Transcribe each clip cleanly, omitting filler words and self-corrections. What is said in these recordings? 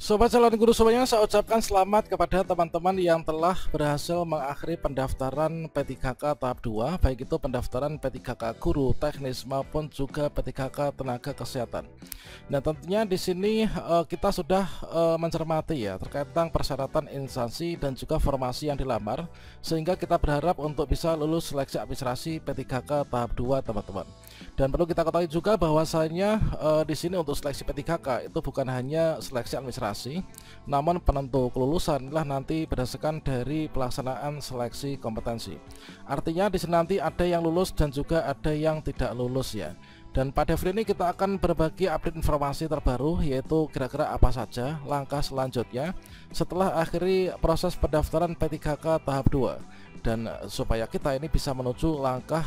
Sobat calon guru semuanya, saya ucapkan selamat kepada teman-teman yang telah berhasil mengakhiri pendaftaran P3K tahap 2, baik itu pendaftaran P3K guru teknis maupun juga P3K tenaga kesehatan. Nah, tentunya di sini kita sudah mencermati ya terkait tentang persyaratan instansi dan juga formasi yang dilamar, sehingga kita berharap untuk bisa lulus seleksi administrasi P3K tahap 2, teman-teman. Dan perlu kita ketahui juga bahwasanya di sini untuk seleksi P3K itu bukan hanya seleksi administrasi, namun penentu kelulusan adalah nanti berdasarkan dari pelaksanaan seleksi kompetensi. Artinya di sini nanti ada yang lulus dan juga ada yang tidak lulus ya. Dan pada video ini kita akan berbagi update informasi terbaru, yaitu kira-kira apa saja langkah selanjutnya setelah akhiri proses pendaftaran P3K tahap 2, dan supaya kita ini bisa menuju langkah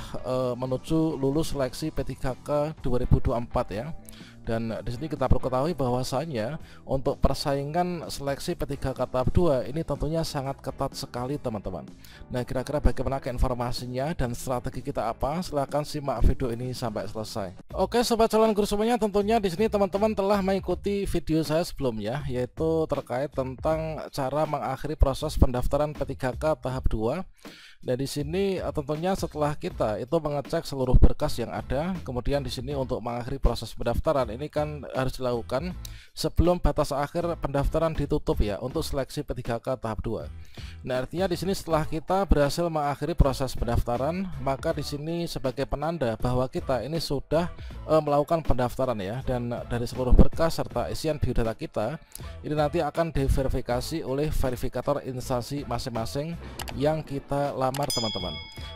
menuju lulus seleksi P3K 2024 ya. Dan di sini kita perlu ketahui bahwasanya untuk persaingan seleksi P3K tahap 2 ini tentunya sangat ketat sekali, teman-teman. Nah, kira-kira bagaimana informasinya dan strategi kita apa? Silahkan simak video ini sampai selesai. Oke, sobat calon guru semuanya, tentunya di sini teman-teman telah mengikuti video saya sebelumnya, yaitu terkait tentang cara mengakhiri proses pendaftaran P3K tahap 2. Dan di sini tentunya setelah kita itu mengecek seluruh berkas yang ada, kemudian di sini untuk mengakhiri proses pendaftaran ini kan harus dilakukan sebelum batas akhir pendaftaran ditutup ya untuk seleksi P3K tahap 2. Nah, artinya di sini setelah kita berhasil mengakhiri proses pendaftaran, maka di sini sebagai penanda bahwa kita ini sudah melakukan pendaftaran ya, dan dari seluruh berkas serta isian biodata kita ini nanti akan diverifikasi oleh verifikator instansi masing-masing yang kita lamar, teman-teman.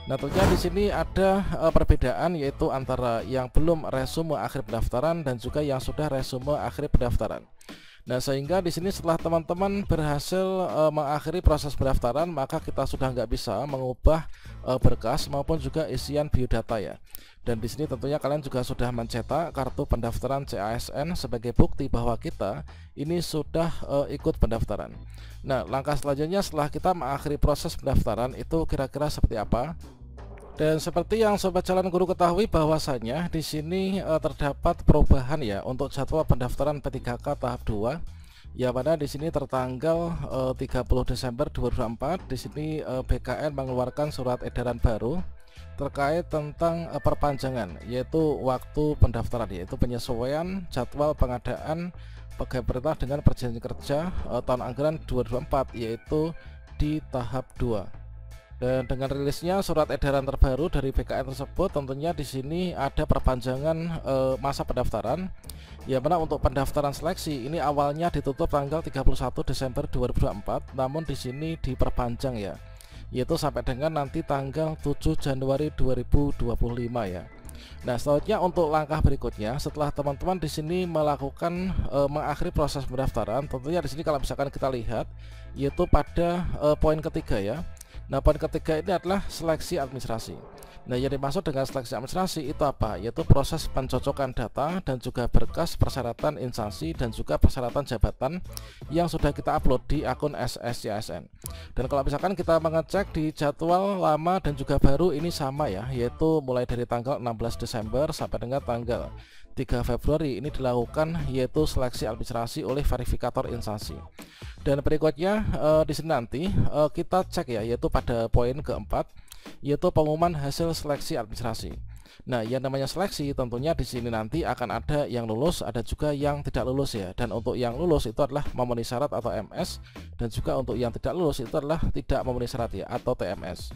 Nah, tentunya di sini ada perbedaan, yaitu antara yang belum resume akhir pendaftaran dan juga yang sudah resume akhir pendaftaran. Nah, sehingga di sini setelah teman-teman berhasil mengakhiri proses pendaftaran, maka kita sudah nggak bisa mengubah berkas maupun juga isian biodata ya. Dan di sini tentunya kalian juga sudah mencetak kartu pendaftaran CASN sebagai bukti bahwa kita ini sudah ikut pendaftaran. Nah, langkah selanjutnya setelah kita mengakhiri proses pendaftaran itu kira-kira seperti apa? Dan seperti yang sobat calon guru ketahui bahwasanya di sini terdapat perubahan ya untuk jadwal pendaftaran P3K tahap 2. Ya, pada di sini tertanggal 30 Desember 2024 di sini BKN mengeluarkan surat edaran baru terkait tentang perpanjangan, yaitu waktu pendaftaran, yaitu penyesuaian jadwal pengadaan pegawai pemerintah dengan perjanjian kerja tahun anggaran 2024, yaitu di tahap 2. Dan dengan rilisnya surat edaran terbaru dari BKN tersebut, tentunya di sini ada perpanjangan masa pendaftaran. Ya, mana untuk pendaftaran seleksi ini awalnya ditutup tanggal 31 Desember 2024, namun di sini diperpanjang ya, yaitu sampai dengan nanti tanggal 7 Januari 2025 ya. Nah, selanjutnya untuk langkah berikutnya setelah teman-teman di sini melakukan mengakhiri proses pendaftaran, tentunya di sini kalau misalkan kita lihat yaitu pada poin ketiga ya. Nah, poin ketiga ini adalah seleksi administrasi. Nah, yang dimaksud dengan seleksi administrasi itu apa? Yaitu proses pencocokan data dan juga berkas persyaratan instansi dan juga persyaratan jabatan yang sudah kita upload di akun SSCASN. Dan kalau misalkan kita mengecek di jadwal lama dan juga baru ini sama ya, yaitu mulai dari tanggal 16 Desember sampai dengan tanggal 3 Februari ini dilakukan yaitu seleksi administrasi oleh verifikator instansi. Dan berikutnya di sini nanti kita cek ya, yaitu pada poin keempat, yaitu pengumuman hasil seleksi administrasi. Nah, yang namanya seleksi tentunya di sini nanti akan ada yang lulus, ada juga yang tidak lulus ya. Dan untuk yang lulus itu adalah memenuhi syarat atau MS, dan juga untuk yang tidak lulus itu adalah tidak memenuhi syarat ya, atau TMS.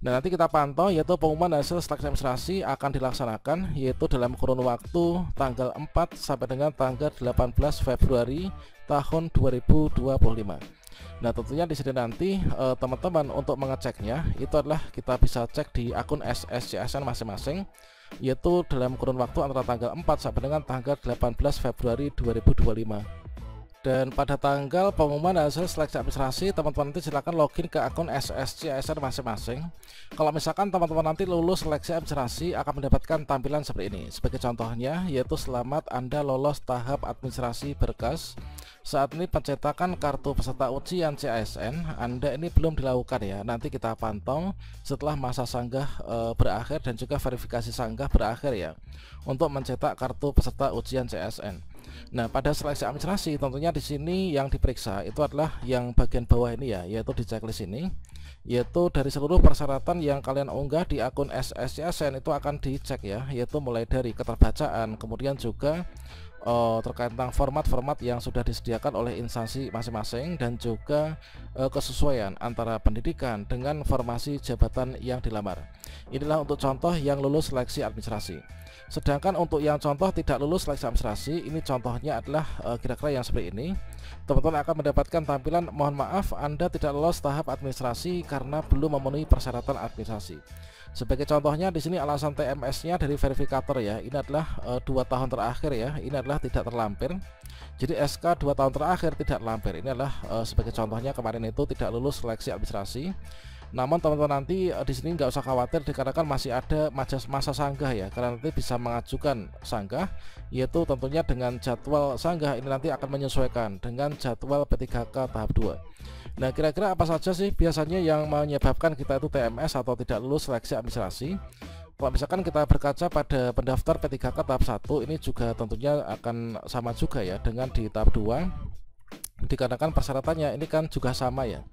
Nah, nanti kita pantau yaitu pengumuman hasil seleksi administrasi akan dilaksanakan yaitu dalam kurun waktu tanggal 4 sampai dengan tanggal 18 Februari tahun 2025. Nah, tentunya di sini nanti teman-teman untuk mengeceknya itu adalah kita bisa cek di akun SSCASN masing-masing, yaitu dalam kurun waktu antara tanggal 4 sampai dengan tanggal 18 Februari 2025. Dan pada tanggal pengumuman hasil seleksi administrasi, teman-teman nanti silakan login ke akun SSCASN masing-masing. Kalau misalkan teman-teman nanti lulus seleksi administrasi akan mendapatkan tampilan seperti ini. Sebagai contohnya yaitu selamat Anda lolos tahap administrasi berkas. Saat ini pencetakan kartu peserta ujian CASN Anda ini belum dilakukan ya. Nanti kita pantau setelah masa sanggah berakhir dan juga verifikasi sanggah berakhir ya, untuk mencetak kartu peserta ujian CASN. Nah, pada seleksi administrasi tentunya di sini yang diperiksa itu adalah yang bagian bawah ini ya, yaitu di checklist ini, yaitu dari seluruh persyaratan yang kalian unggah di akun SSCSN itu akan dicek ya, yaitu mulai dari keterbacaan, kemudian juga terkait tentang format-format yang sudah disediakan oleh instansi masing-masing, dan juga kesesuaian antara pendidikan dengan formasi jabatan yang dilamar. Inilah untuk contoh yang lulus seleksi administrasi. Sedangkan untuk yang contoh tidak lulus seleksi administrasi, ini contohnya adalah kira-kira yang seperti ini. Teman-teman akan mendapatkan tampilan mohon maaf Anda tidak lolos tahap administrasi karena belum memenuhi persyaratan administrasi. Sebagai contohnya di sini alasan TMS-nya dari verifikator ya, ini adalah 2 tahun terakhir ya, ini adalah tidak terlampir. Jadi SK 2 tahun terakhir tidak terlampir. Ini adalah sebagai contohnya kemarin itu tidak lulus seleksi administrasi. Namun teman-teman nanti di sini nggak usah khawatir dikarenakan masih ada masa sanggah ya, karena nanti bisa mengajukan sanggah, yaitu tentunya dengan jadwal sanggah ini nanti akan menyesuaikan dengan jadwal P3K tahap 2. Nah, kira-kira apa saja sih biasanya yang menyebabkan kita itu TMS atau tidak lulus seleksi administrasi? Kalau misalkan kita berkaca pada pendaftar P3K tahap 1, ini juga tentunya akan sama juga ya dengan di tahap 2, dikarenakan persyaratannya ini kan juga sama ya.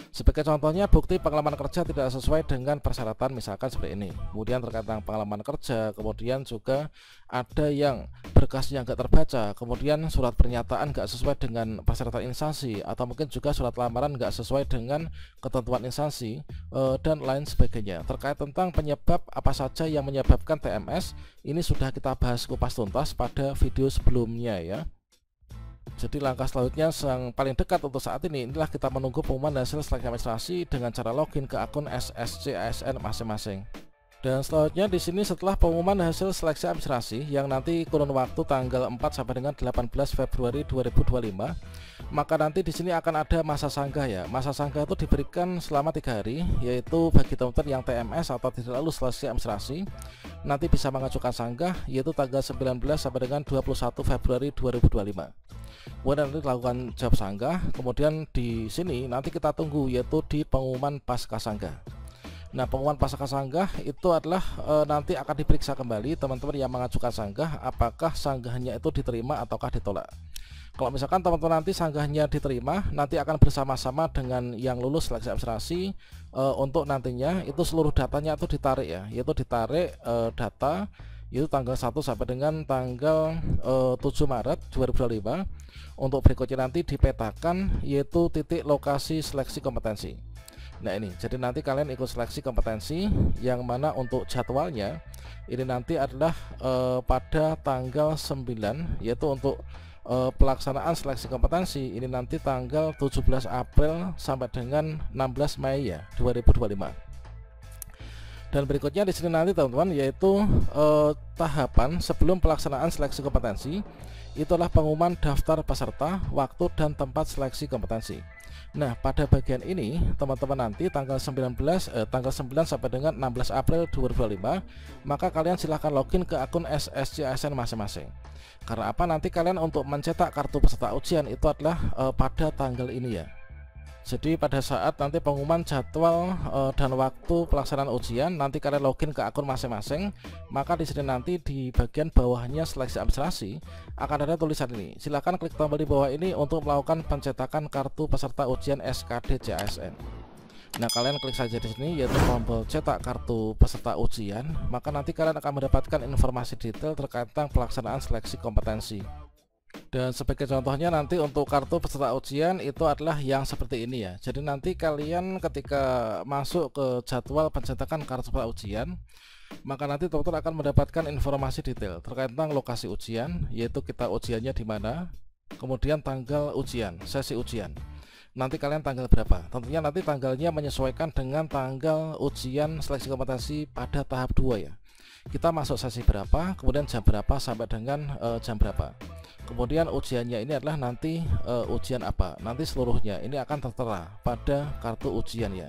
Sebagai contohnya bukti pengalaman kerja tidak sesuai dengan persyaratan, misalkan seperti ini. Kemudian terkait dengan pengalaman kerja, kemudian juga ada yang berkasnya nggak terbaca, kemudian surat pernyataan nggak sesuai dengan persyaratan instansi, atau mungkin juga surat lamaran nggak sesuai dengan ketentuan instansi, dan lain sebagainya. Terkait tentang penyebab apa saja yang menyebabkan TMS, ini sudah kita bahas kupas tuntas pada video sebelumnya ya. Jadi langkah selanjutnya yang paling dekat untuk saat ini inilah kita menunggu pengumuman hasil seleksi administrasi dengan cara login ke akun SSCSN masing-masing. Dan selanjutnya di sini setelah pengumuman hasil seleksi administrasi yang nanti kurun waktu tanggal 4 sampai dengan 18 Februari 2025, maka nanti di sini akan ada masa sanggah ya. Masa sanggah itu diberikan selama 3 hari, yaitu bagi teman-teman yang TMS atau tidak lulus seleksi administrasi nanti bisa mengajukan sanggah, yaitu tanggal 19 sampai dengan 21 Februari 2025. Kemudian nanti lakukan jawab sanggah, kemudian di sini nanti kita tunggu yaitu di pengumuman pasca sanggah. Nah, pengumuman pasca sanggah itu adalah nanti akan diperiksa kembali teman-teman yang mengajukan sanggah apakah sanggahnya itu diterima ataukah ditolak. Kalau misalkan teman-teman nanti sanggahnya diterima, nanti akan bersama-sama dengan yang lulus seleksi administrasi untuk nantinya itu seluruh datanya itu ditarik ya, yaitu ditarik data itu tanggal 1 sampai dengan tanggal 7 Maret 2025. Untuk berikutnya nanti dipetakan yaitu titik lokasi seleksi kompetensi. Nah ini, jadi nanti kalian ikut seleksi kompetensi yang mana untuk jadwalnya ini nanti adalah pada tanggal 9, yaitu untuk pelaksanaan seleksi kompetensi ini nanti tanggal 17 April sampai dengan 16 Mei ya 2025. Dan berikutnya di sini nanti teman-teman yaitu tahapan sebelum pelaksanaan seleksi kompetensi, itulah pengumuman daftar peserta, waktu dan tempat seleksi kompetensi. Nah, pada bagian ini teman-teman nanti tanggal 9 sampai dengan 16 April 2025, maka kalian silahkan login ke akun SSCSN masing-masing. Karena apa? Nanti kalian untuk mencetak kartu peserta ujian itu adalah pada tanggal ini ya. Jadi pada saat nanti pengumuman jadwal dan waktu pelaksanaan ujian, nanti kalian login ke akun masing-masing, maka di sini nanti di bagian bawahnya seleksi administrasi akan ada tulisan ini. Silakan klik tombol di bawah ini untuk melakukan pencetakan kartu peserta ujian SKD JASN. Nah, kalian klik saja di sini yaitu tombol cetak kartu peserta ujian, maka nanti kalian akan mendapatkan informasi detail terkait tentang pelaksanaan seleksi kompetensi. Dan sebagai contohnya nanti untuk kartu peserta ujian itu adalah yang seperti ini ya. Jadi nanti kalian ketika masuk ke jadwal pencetakan kartu peserta ujian, maka nanti teman-teman akan mendapatkan informasi detail terkait tentang lokasi ujian, yaitu kita ujiannya di mana, kemudian tanggal ujian, sesi ujian. Nanti kalian tanggal berapa? Tentunya nanti tanggalnya menyesuaikan dengan tanggal ujian seleksi kompetensi pada tahap 2 ya. Kita masuk sesi berapa, kemudian jam berapa sampai dengan jam berapa. Kemudian ujiannya ini adalah nanti ujian apa? Nanti seluruhnya ini akan tertera pada kartu ujian ya.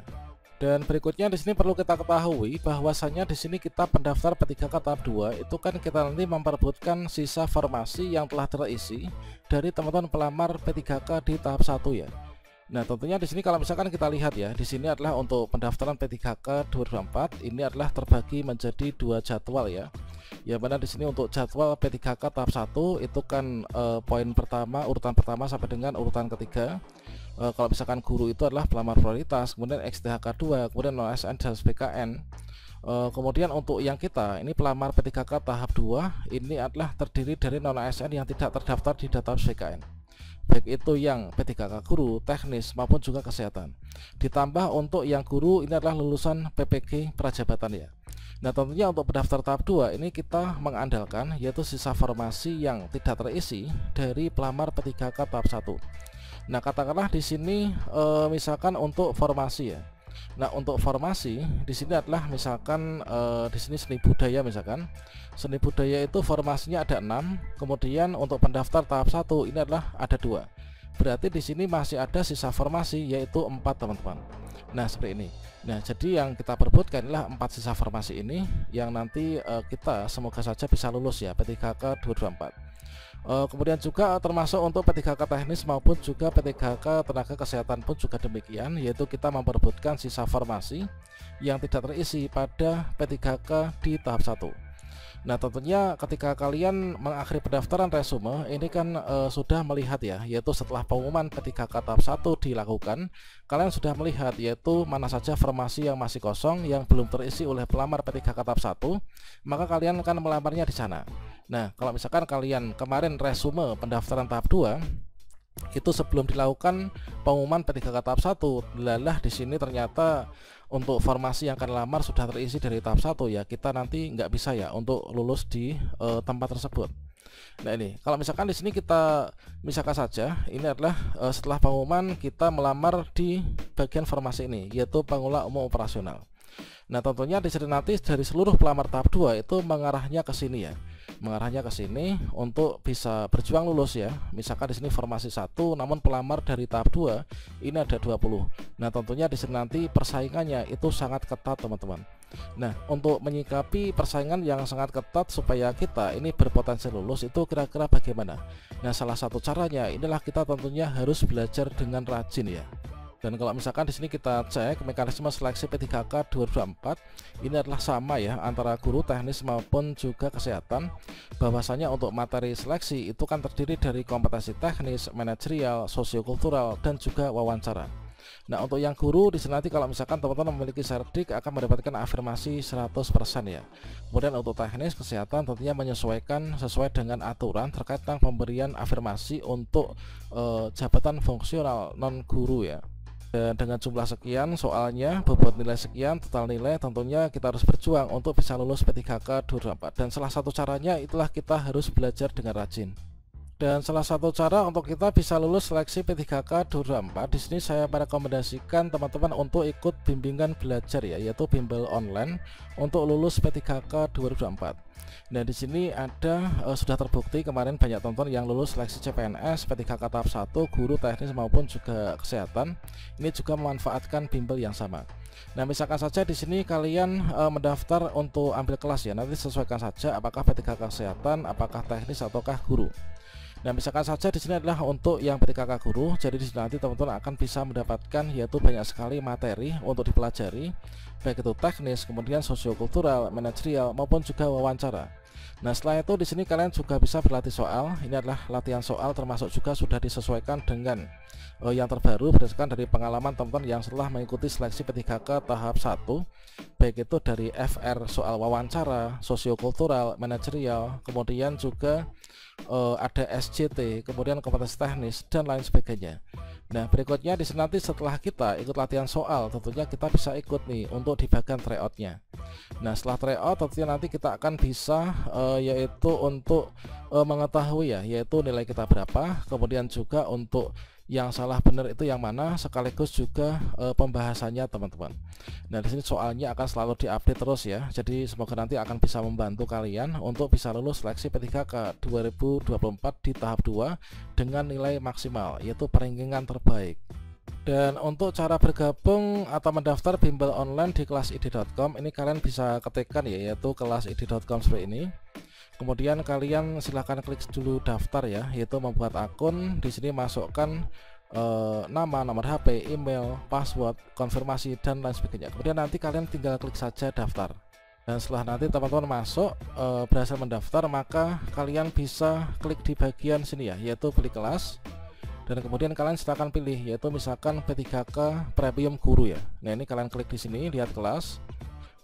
Dan berikutnya di sini perlu kita ketahui bahwasanya di sini kita pendaftar P3K tahap 2 itu kan kita nanti memperebutkan sisa formasi yang telah terisi dari teman-teman pelamar P3K di tahap 1 ya. Nah, tentunya di sini kalau misalkan kita lihat ya, di sini adalah untuk pendaftaran P3K 2024 ini adalah terbagi menjadi 2 jadwal ya. Ya mana di sini untuk jadwal P3K tahap 1 itu kan poin pertama, urutan pertama sampai dengan urutan ketiga. Kalau misalkan guru itu adalah pelamar prioritas, kemudian XTHK 2, kemudian non-ASN dan SBKN. Kemudian untuk yang kita ini pelamar P3K tahap 2 ini adalah terdiri dari non-ASN yang tidak terdaftar di database BKN, baik itu yang P3K guru, teknis maupun juga kesehatan. Ditambah untuk yang guru ini adalah lulusan PPG prajabatan ya. Nah, tentunya untuk pendaftar tahap 2 ini kita mengandalkan yaitu sisa formasi yang tidak terisi dari pelamar P3K tahap 1. Nah, katakanlah di sini misalkan untuk formasi ya. Nah, untuk formasi di sini adalah misalkan di sini seni budaya misalkan. Seni budaya itu formasinya ada 6, kemudian untuk pendaftar tahap 1 ini adalah ada 2. Berarti di sini masih ada sisa formasi yaitu 4, teman-teman. Nah, seperti ini. Nah, jadi yang kita perebutkan adalah 4 sisa formasi ini yang nanti kita semoga saja bisa lulus ya P3K 2024. Kemudian juga termasuk untuk P3K teknis maupun juga P3K tenaga kesehatan pun juga demikian, yaitu kita memperebutkan sisa formasi yang tidak terisi pada P3K di tahap 1. Nah, tentunya ketika kalian mengakhiri pendaftaran resume ini kan sudah melihat ya, yaitu setelah pengumuman P3K tahap 1 dilakukan, kalian sudah melihat yaitu mana saja formasi yang masih kosong yang belum terisi oleh pelamar P3K tahap 1, maka kalian akan melamarnya di sana. Nah, kalau misalkan kalian kemarin resume pendaftaran tahap 2 itu sebelum dilakukan pengumuman P3K tahap 1, lalah di sini ternyata untuk formasi yang akan lamar sudah terisi dari tahap 1 ya, kita nanti nggak bisa ya untuk lulus di tempat tersebut. Nah, ini kalau misalkan di sini kita misalkan saja ini adalah setelah pengumuman kita melamar di bagian formasi ini yaitu pengelola umum operasional. Nah, tentunya di sini nanti dari seluruh pelamar tahap 2 itu mengarahnya ke sini ya. Mengarahnya ke sini untuk bisa berjuang lulus ya. Misalkan di sini formasi 1 namun pelamar dari tahap 2 ini ada 20. Nah, tentunya di sini nanti persaingannya itu sangat ketat, teman-teman. Nah, untuk menyikapi persaingan yang sangat ketat supaya kita ini berpotensi lulus itu kira-kira bagaimana? Nah, salah satu caranya inilah kita tentunya harus belajar dengan rajin ya. Dan kalau misalkan di sini kita cek mekanisme seleksi P3K 2024 ini adalah sama ya antara guru, teknis maupun juga kesehatan. Bahwasanya untuk materi seleksi itu kan terdiri dari kompetensi teknis, manajerial, sosiokultural dan juga wawancara. Nah, untuk yang guru di sini nanti kalau misalkan teman-teman memiliki serdik akan mendapatkan afirmasi 100% ya. Kemudian untuk teknis kesehatan tentunya menyesuaikan sesuai dengan aturan terkait tentang pemberian afirmasi untuk jabatan fungsional non guru ya. Dan dengan jumlah sekian soalnya bobot nilai sekian total nilai tentunya kita harus berjuang untuk bisa lulus P3K 2024 dan salah satu caranya itulah kita harus belajar dengan rajin. Dan salah satu cara untuk kita bisa lulus seleksi P3K 2024 di sini saya merekomendasikan teman-teman untuk ikut bimbingan belajar ya, yaitu bimbel online untuk lulus P3K 2024. Nah, di sini ada sudah terbukti kemarin banyak tonton yang lulus seleksi CPNS, P3K tahap 1, guru, teknis maupun juga kesehatan. Ini juga memanfaatkan bimbel yang sama. Nah, misalkan saja di sini kalian mendaftar untuk ambil kelas ya, nanti sesuaikan saja apakah P3K kesehatan, apakah teknis ataukah guru. Nah, misalkan saja di sini adalah untuk yang P3K guru, jadi di sini nanti teman-teman akan bisa mendapatkan yaitu banyak sekali materi untuk dipelajari, baik itu teknis, kemudian sosiokultural, manajerial maupun juga wawancara. Nah, setelah itu di sini kalian juga bisa berlatih soal. Ini adalah latihan soal termasuk juga sudah disesuaikan dengan yang terbaru berdasarkan dari pengalaman teman-teman yang setelah mengikuti seleksi P3K tahap 1, baik itu dari FR soal wawancara, sosiokultural, manajerial, kemudian juga ada SJT, kemudian kompetensi teknis dan lain sebagainya. Nah, berikutnya di sini nanti setelah kita ikut latihan soal tentunya kita bisa ikut nih untuk di bagian tryoutnya. Nah, setelah tryout tentunya nanti kita akan bisa yaitu untuk mengetahui ya, yaitu nilai kita berapa, kemudian juga untuk yang salah benar itu yang mana, sekaligus juga pembahasannya teman-teman. Nah, di sini soalnya akan selalu diupdate terus ya. Jadi semoga nanti akan bisa membantu kalian untuk bisa lulus seleksi P3K 2024 di tahap 2 dengan nilai maksimal yaitu peringkingan terbaik. Dan untuk cara bergabung atau mendaftar bimbel online di kelasid.com ini kalian bisa ketikkan ya, yaitu kelasid.com seperti ini. Kemudian kalian silahkan klik dulu daftar ya, yaitu membuat akun. Di sini masukkan nama, nomor HP, email, password, konfirmasi dan lain sebagainya. Kemudian nanti kalian tinggal klik saja daftar. Dan setelah nanti teman-teman masuk berhasil mendaftar, maka kalian bisa klik di bagian sini ya, yaitu pilih kelas. Dan kemudian kalian silakan pilih, yaitu misalkan P3K Premium Guru ya. Nah, ini kalian klik di sini, lihat kelas.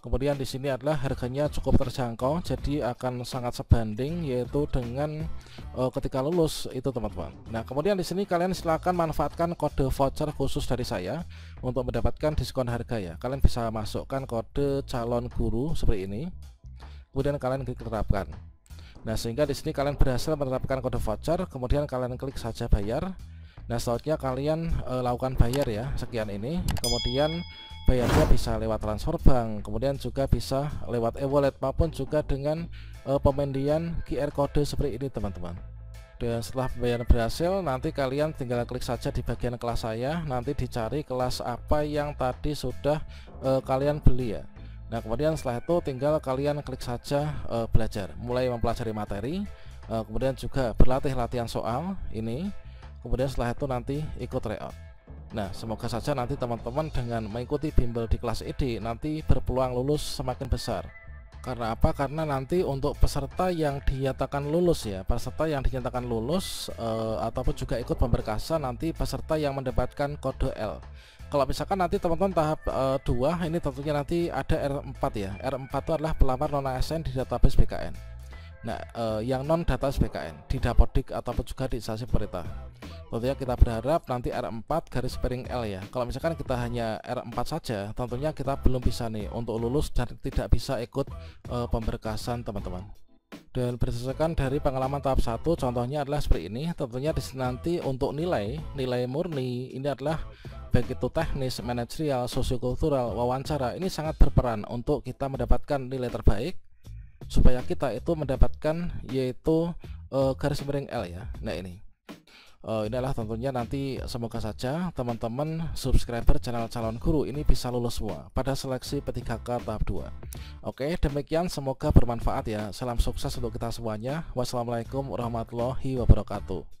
Kemudian di sini adalah harganya cukup terjangkau, jadi akan sangat sebanding yaitu dengan ketika lulus itu teman-teman. Nah, kemudian di sini kalian silakan manfaatkan kode voucher khusus dari saya untuk mendapatkan diskon harga ya. Kalian bisa masukkan kode calon guru seperti ini. Kemudian kalian klik terapkan. Nah, sehingga di sini kalian berhasil menerapkan kode voucher, kemudian kalian klik saja bayar. Nah, selanjutnya kalian lakukan bayar ya, sekian ini. Kemudian bayarnya bisa lewat transfer bank, kemudian juga bisa lewat e-wallet maupun juga dengan pemandian QR code seperti ini teman-teman. Dan setelah pembayaran berhasil, nanti kalian tinggal klik saja di bagian kelas saya, nanti dicari kelas apa yang tadi sudah kalian beli ya. Nah, kemudian setelah itu tinggal kalian klik saja belajar, mulai mempelajari materi, kemudian juga berlatih latihan soal ini, kemudian setelah itu nanti ikut tryout. Nah, semoga saja nanti teman-teman dengan mengikuti bimbel di kelas ini nanti berpeluang lulus semakin besar. Karena apa? Karena nanti untuk peserta yang dinyatakan lulus ya, peserta yang dinyatakan lulus ataupun juga ikut pemberkasan, nanti peserta yang mendapatkan kode L. Kalau misalkan nanti teman-teman tahap 2 ini tentunya nanti ada R4 ya. R4 itu adalah pelamar non ASN di database BKN. Nah, yang non database BKN di Dapodik ataupun juga di instansi pemerintah. Tentunya kita berharap nanti R4 garis miring L ya. Kalau misalkan kita hanya R4 saja, tentunya kita belum bisa nih untuk lulus dan tidak bisa ikut pemberkasan teman-teman. Dan berdasarkan dari pengalaman tahap 1, contohnya adalah seperti ini. Tentunya di sini nanti untuk nilai murni ini adalah baik itu teknis, manajerial, sosiokultural, wawancara, ini sangat berperan untuk kita mendapatkan nilai terbaik supaya kita itu mendapatkan yaitu garis miring L ya. Nah, ini adalah tentunya nanti semoga saja teman-teman subscriber channel calon guru ini bisa lulus semua pada seleksi P3K tahap 2. Oke, demikian, semoga bermanfaat ya. Salam sukses untuk kita semuanya. Wassalamualaikum warahmatullahi wabarakatuh.